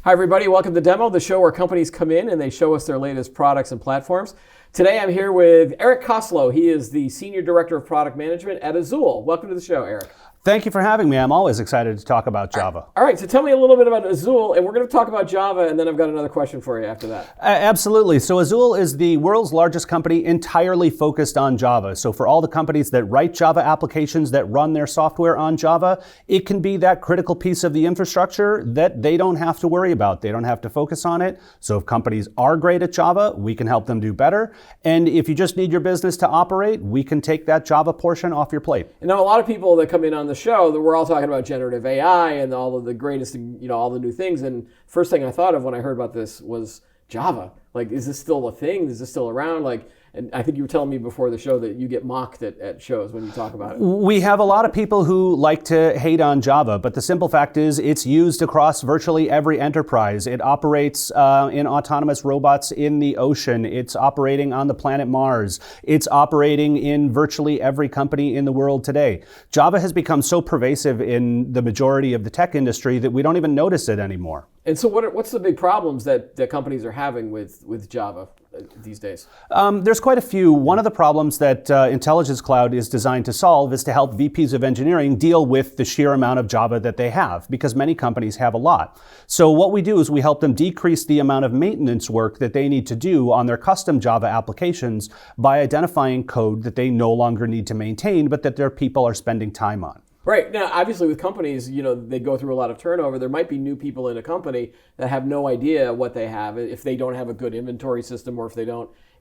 Hi everybody, welcome to Demo, the show where companies come in and they show us their latest products and platforms. Today I'm here with Eric Koslow. He is the Senior Director of Product Management at Azul. Welcome to the show, Eric. Thank you for having me. I'm always excited to talk about Java. All right, so tell me a little bit about Azul, and we're going to talk about Java, and then I've got another question for you after that. Absolutely. So Azul is the world's largest company entirely focused on Java. So for all the companies that write Java applications that run their software on Java, it can be that critical piece of the infrastructure that they don't have to worry about. They don't have to focus on it. So if companies are great at Java, we can help them do better. And if you just need your business to operate, we can take that Java portion off your plate. And now a lot of people that come in on the show, that we're all talking about generative AI and all of the greatest, all the new things. And first thing I thought of when I heard about this was Java. Like, is this still a thing? Is this still around? And I think you were telling me before the show that you get mocked at shows when you talk about it. We have a lot of people who like to hate on Java, but the simple fact is it's used across virtually every enterprise. It operates in autonomous robots in the ocean. It's operating on the planet Mars. It's operating in virtually every company in the world today. Java has become so pervasive in the majority of the tech industry that we don't even notice it anymore. And so what's the big problems that companies are having with Java these days? There's quite a few. One of the problems that Intelligence Cloud is designed to solve is to help VPs of engineering deal with the sheer amount of Java that they have, because many companies have a lot. So what we do is we help them decrease the amount of maintenance work that they need to do on their custom Java applications by identifying code that they no longer need to maintain, but that their people are spending time on. Right. Now, obviously with companies, they go through a lot of turnover. There might be new people in a company that have no idea what they have. If they don't have a good inventory system, or if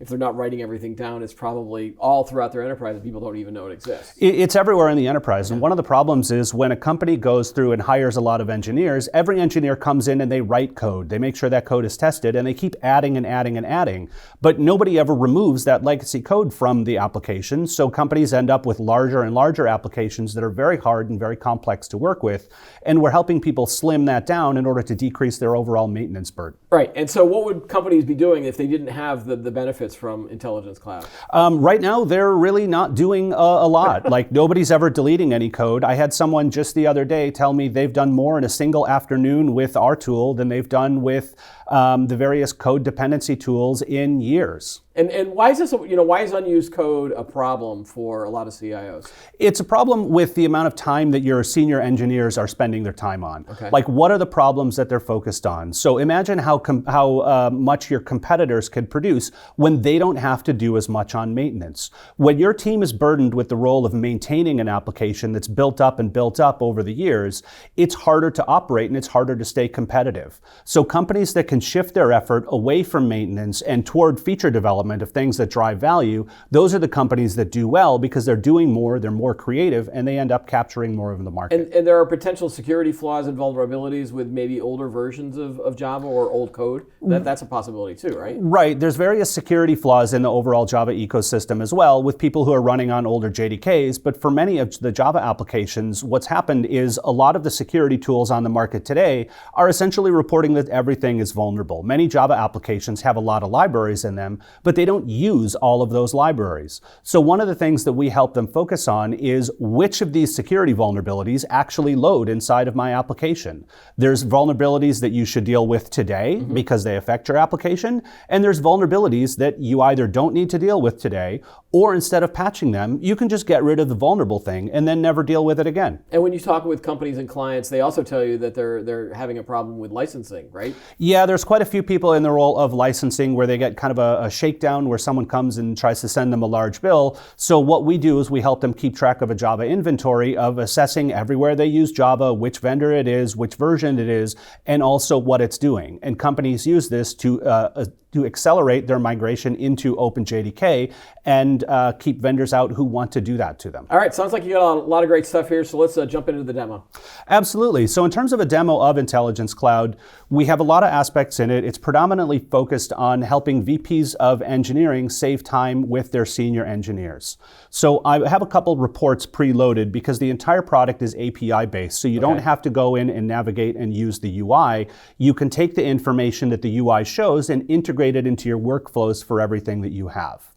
they're not writing everything down, it's probably all throughout their enterprise and people don't even know it exists. It's everywhere in the enterprise. And one of the problems is when a company goes through and hires a lot of engineers, every engineer comes in and they write code. They make sure that code is tested and they keep adding and adding and adding. But nobody ever removes that legacy code from the application. So companies end up with larger and larger applications that are very hard and very complex to work with. And we're helping people slim that down in order to decrease their overall maintenance burden. Right. And so what would companies be doing if they didn't have the benefits from Intelligence Cloud? Right now, they're really not doing a lot. Like, nobody's ever deleting any code. I had someone just the other day tell me they've done more in a single afternoon with our tool than they've done with the various code dependency tools in years. And why is this? Why is unused code a problem for a lot of CIOs? It's a problem with the amount of time that your senior engineers are spending their time on. Okay. Like, what are the problems that they're focused on? So imagine how much your competitors could produce when they don't have to do as much on maintenance. When your team is burdened with the role of maintaining an application that's built up over the years, it's harder to operate and it's harder to stay competitive. So companies that can shift their effort away from maintenance and toward feature development of things that drive value, those are the companies that do well because they're doing more, they're more creative, and they end up capturing more of the market. And there are potential security flaws and vulnerabilities with maybe older versions of Java or old code. That's a possibility too, right? Right. There's various security flaws in the overall Java ecosystem as well with people who are running on older JDKs. But for many of the Java applications, what's happened is a lot of the security tools on the market today are essentially reporting that everything is vulnerable. Many Java applications have a lot of libraries in them, but they don't use all of those libraries. So one of the things that we help them focus on is which of these security vulnerabilities actually load inside of my application. There's vulnerabilities that you should deal with today because they affect your application, and there's vulnerabilities that you either don't need to deal with today, or instead of patching them, you can just get rid of the vulnerable thing and then never deal with it again. And when you talk with companies and clients, they also tell you that they're having a problem with licensing, right? Yeah, there's quite a few people in the role of licensing where they get kind of a shakedown where someone comes and tries to send them a large bill. So what we do is we help them keep track of a Java inventory of assessing everywhere they use Java, which vendor it is, which version it is, and also what it's doing. And companies use this to accelerate their migration into OpenJDK and keep vendors out who want to do that to them. All right, sounds like you got a lot of great stuff here, so let's jump into the demo. Absolutely. So in terms of a demo of Intelligence Cloud, we have a lot of aspects in it. It's predominantly focused on helping VPs of engineering save time with their senior engineers. So I have a couple reports preloaded because the entire product is API based, so you don't have to go in and navigate and use the UI. You can take the information that the UI shows and integrate it into your workflows for everything that you have.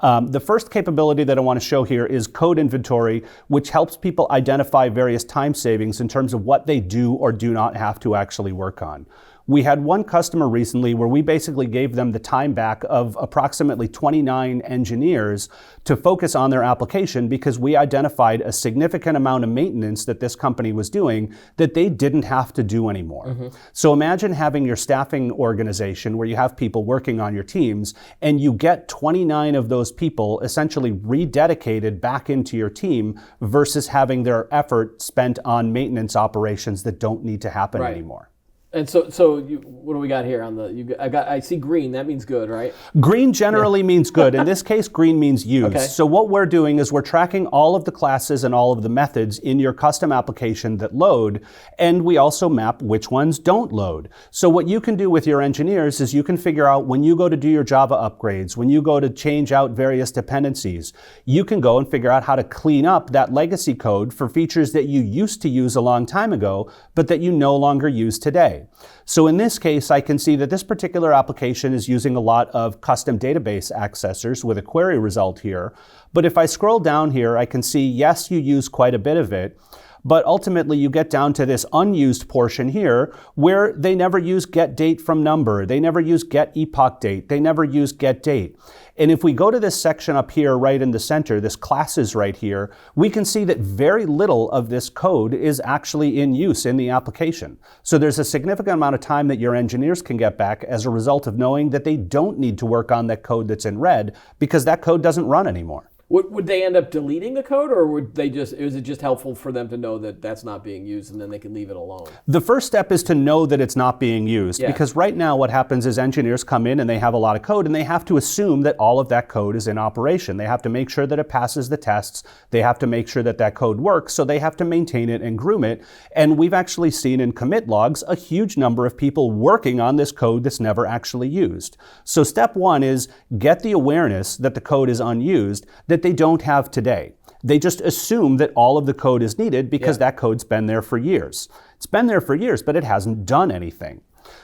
The first capability that I want to show here is code inventory, which helps people identify various time savings in terms of what they do or do not have to actually work on. We had one customer recently where we basically gave them the time back of approximately 29 engineers to focus on their application because we identified a significant amount of maintenance that this company was doing that they didn't have to do anymore. So imagine having your staffing organization where you have people working on your teams and you get 29 of those people essentially rededicated back into your team versus having their effort spent on maintenance operations that don't need to happen anymore. And so what do we got here on the? I see green. That means good, right? Green generally means good. In this case, green means used. Okay. So what we're doing is we're tracking all of the classes and all of the methods in your custom application that load, and we also map which ones don't load. So what you can do with your engineers is you can figure out when you go to do your Java upgrades, when you go to change out various dependencies, you can go and figure out how to clean up that legacy code for features that you used to use a long time ago, but that you no longer use today. So in this case, I can see that this particular application is using a lot of custom database accessors with a query result here. But if I scroll down here, I can see, yes, you use quite a bit of it. But ultimately, you get down to this unused portion here where they never use get date from number. They never use get epoch date. They never use get date. And if we go to this section up here right in the center, this classes right here, we can see that very little of this code is actually in use in the application. So there's a significant amount of time that your engineers can get back as a result of knowing that they don't need to work on that code that's in red because that code doesn't run anymore. Would they end up deleting the code, or is it just helpful for them to know that that's not being used and then they can leave it alone? The first step is to know that it's not being used, because right now what happens is engineers come in and they have a lot of code and they have to assume that all of that code is in operation. They have to make sure that it passes the tests. They have to make sure that that code works, so they have to maintain it and groom it. And we've actually seen in commit logs a huge number of people working on this code that's never actually used. So step one is get the awareness that the code is unused, that they don't have today. They just assume that all of the code is needed because that code's been there for years. It's been there for years, but it hasn't done anything.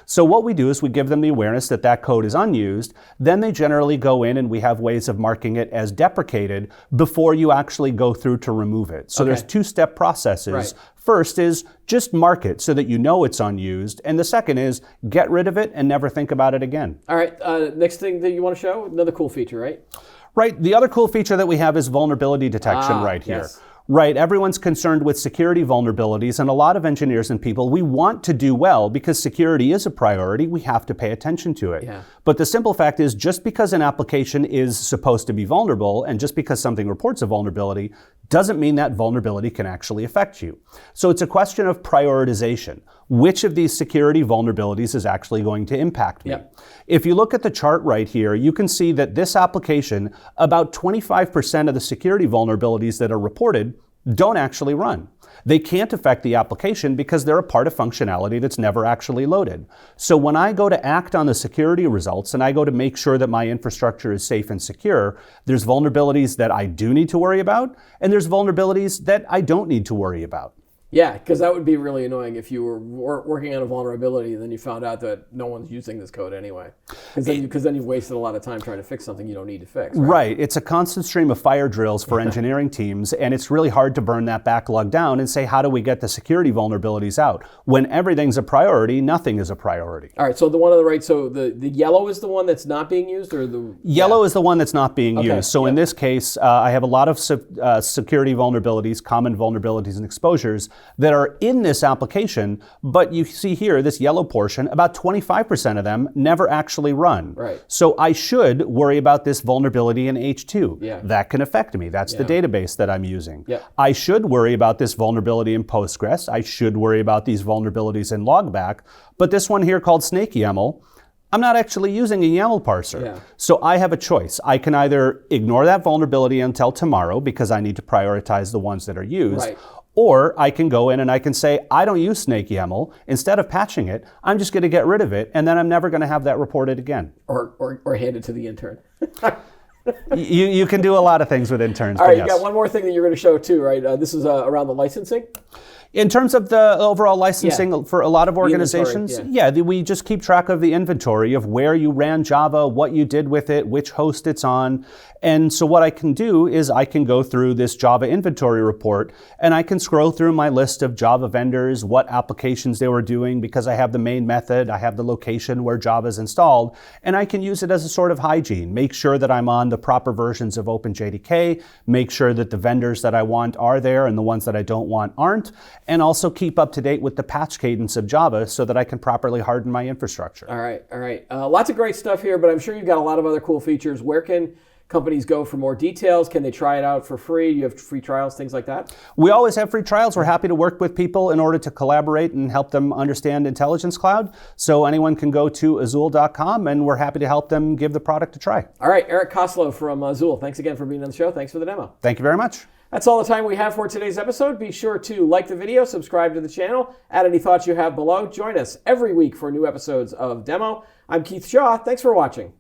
So what we do is we give them the awareness that that code is unused. Then they generally go in and we have ways of marking it as deprecated before you actually go through to remove it. So there's two-step processes. Right. First is just mark it so that you know it's unused. And the second is get rid of it and never think about it again. All right, next thing that you want to show, another cool feature, right? Right. The other cool feature that we have is vulnerability detection right here. Yes. Right. Everyone's concerned with security vulnerabilities, and a lot of engineers and people, we want to do well because security is a priority. We have to pay attention to it. Yeah. But the simple fact is just because an application is supposed to be vulnerable and just because something reports a vulnerability doesn't mean that vulnerability can actually affect you. So it's a question of prioritization. Which of these security vulnerabilities is actually going to impact me? Yep. If you look at the chart right here, you can see that this application, about 25% of the security vulnerabilities that are reported don't actually run. They can't affect the application because they're a part of functionality that's never actually loaded. So when I go to act on the security results and I go to make sure that my infrastructure is safe and secure, there's vulnerabilities that I do need to worry about, and there's vulnerabilities that I don't need to worry about. Yeah, because that would be really annoying if you were working on a vulnerability and then you found out that no one's using this code anyway. Because then you've wasted a lot of time trying to fix something you don't need to fix. Right. It's a constant stream of fire drills for engineering teams, and it's really hard to burn that backlog down and say, how do we get the security vulnerabilities out? When everything's a priority, nothing is a priority. All right, so the one on the right, so the yellow is the one that's not being used, or the... Yellow is the one that's not being used. So in this case, I have a lot of security vulnerabilities, common vulnerabilities and exposures that are in this application, but you see here, this yellow portion, about 25% of them never actually run. Right. So I should worry about this vulnerability in H2. Yeah. That can affect me. That's the database that I'm using. Yeah. I should worry about this vulnerability in Postgres. I should worry about these vulnerabilities in Logback. But this one here called SnakeYAML, I'm not actually using a YAML parser. Yeah. So I have a choice. I can either ignore that vulnerability until tomorrow because I need to prioritize the ones that are used. Right. Or I can go in and I can say, I don't use SnakeYAML. Instead of patching it, I'm just going to get rid of it, and then I'm never going to have that reported again. Or hand it to the intern. You can do a lot of things with interns. All right, yes. you got one more thing that you're going to show too, right? This is around the licensing? In terms of the overall licensing for a lot of organizations, we just keep track of the inventory of where you ran Java, what you did with it, which host it's on. And so what I can do is I can go through this Java inventory report and I can scroll through my list of Java vendors, what applications they were doing, because I have the main method, I have the location where Java is installed, and I can use it as a sort of hygiene. Make sure that I'm on the proper versions of OpenJDK, make sure that the vendors that I want are there and the ones that I don't want aren't, and also keep up to date with the patch cadence of Java so that I can properly harden my infrastructure. All right. Lots of great stuff here, but I'm sure you've got a lot of other cool features. Where can companies go for more details? Can they try it out for free? Do you have free trials, things like that? We always have free trials. We're happy to work with people in order to collaborate and help them understand Intelligence Cloud. So anyone can go to Azul.com and we're happy to help them give the product a try. All right, Eric Koslow from Azul. Thanks again for being on the show. Thanks for the demo. Thank you very much. That's all the time we have for today's episode. Be sure to like the video, subscribe to the channel, add any thoughts you have below. Join us every week for new episodes of Demo. I'm Keith Shaw. Thanks for watching.